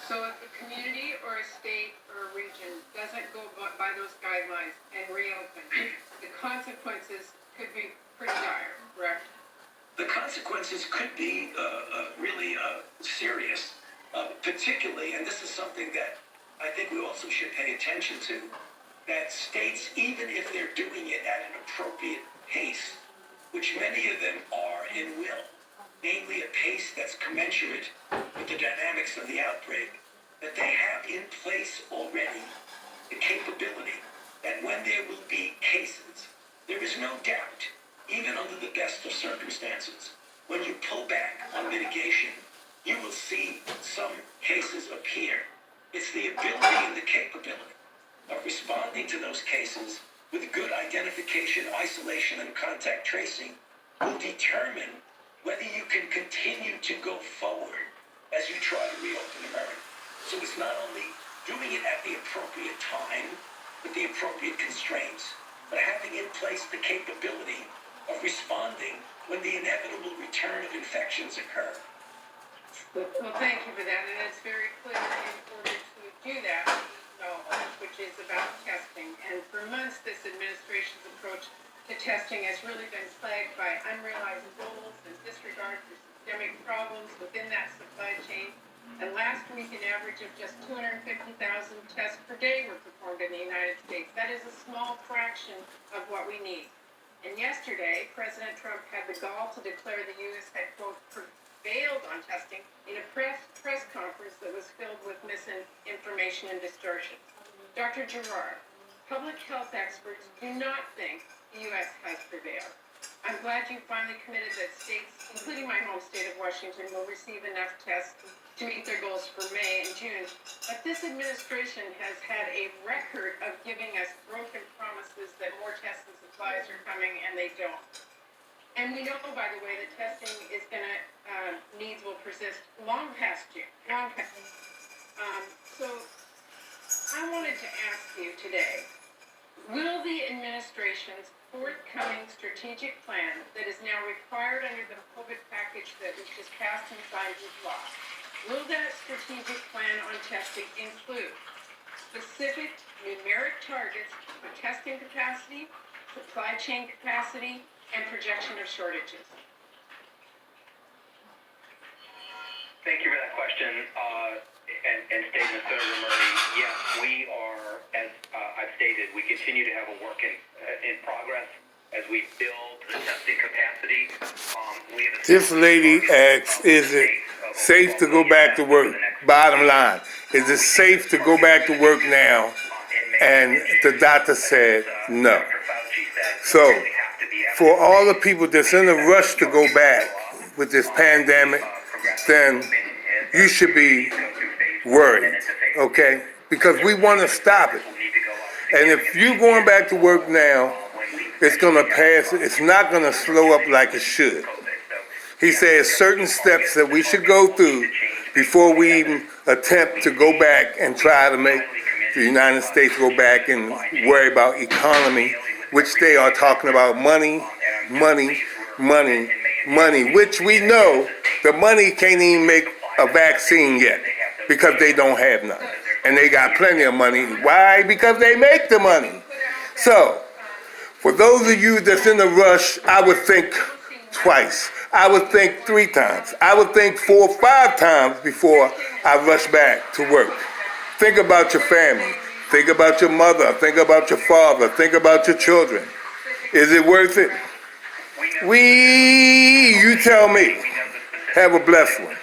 So if a community or a state or a region doesn't go by those guidelines and reopen, the consequences could be pretty dire, correct? The consequences could be really serious, particularly, and this is something that I think we also should pay attention to, that states, even if they're doing it at an appropriate pace, which many of them are and will, namely a pace that's commensurate with the dynamics of the outbreak, that they have in place already the capability that when there will be cases, there is no doubt, even under the best of circumstances, when you pull back on mitigation, you will see some cases appear. It's the ability and the capability of responding to those cases with good identification, isolation, and contact tracing will determine whether you can continue to go forward as you try to reopen America. So it's not only doing it at the appropriate time with the appropriate constraints, but having in place the capability of responding when the inevitable return of infections occur. Well, thank you for that, and it's very clear in order to do that, which is about testing. And for months, this administration's approach to testing has really been plagued by unrealized goals and disregard for systemic problems within that supply chain. And last week, an average of just 250,000 tests per day were performed in the United States. That is a small fraction of what we need. And yesterday, President Trump had the gall to declare the U.S. had, quote, prevailed on testing in a press conference that was filled with misinformation and distortion. Dr. Gerard, public health experts do not think the U.S. has prevailed. I'm glad you finally committed that states, including my home state of Washington, will receive enough tests to meet their goals for May and June. But this administration has had a record of giving us broken promises that more tests and supplies are coming, and they don't. And we know, by the way, that testing is going to, needs will persist long past June, long past. So I wanted to ask you today, will the administration's forthcoming strategic plan that is now required under the COVID package that was just passed and signed into law, will that strategic plan on testing include specific numeric targets for testing capacity, supply chain capacity, and projection of shortages? Thank you for that question and statement, Senator Murray. Yes, we are, as I've stated, we continue to have a work in progress as we build the testing capacity. This lady asks, is it safe to go back to work? Bottom line, is it safe to go back to work now? And the doctor said no. So, for all the people that's in a rush to go back with this pandemic, then you should be worried, okay? Because we want to stop it. And if you're going back to work now, it's going to pass. It's not going to slow up like it should. He says certain steps that we should go through before we even attempt to go back and try to make the United States go back and worry about economy, which they are talking about money, which we know the money can't even make a vaccine yet because they don't have none. And they got plenty of money. Why? Because they make the money. So, for those of you that's in a rush, I would think twice. I would think 3 times. I would think 4 or 5 times before I rush back to work. Think about your family. Think about your mother. Think about your father. Think about your children. Is it worth it? You tell me. Have a blessed one.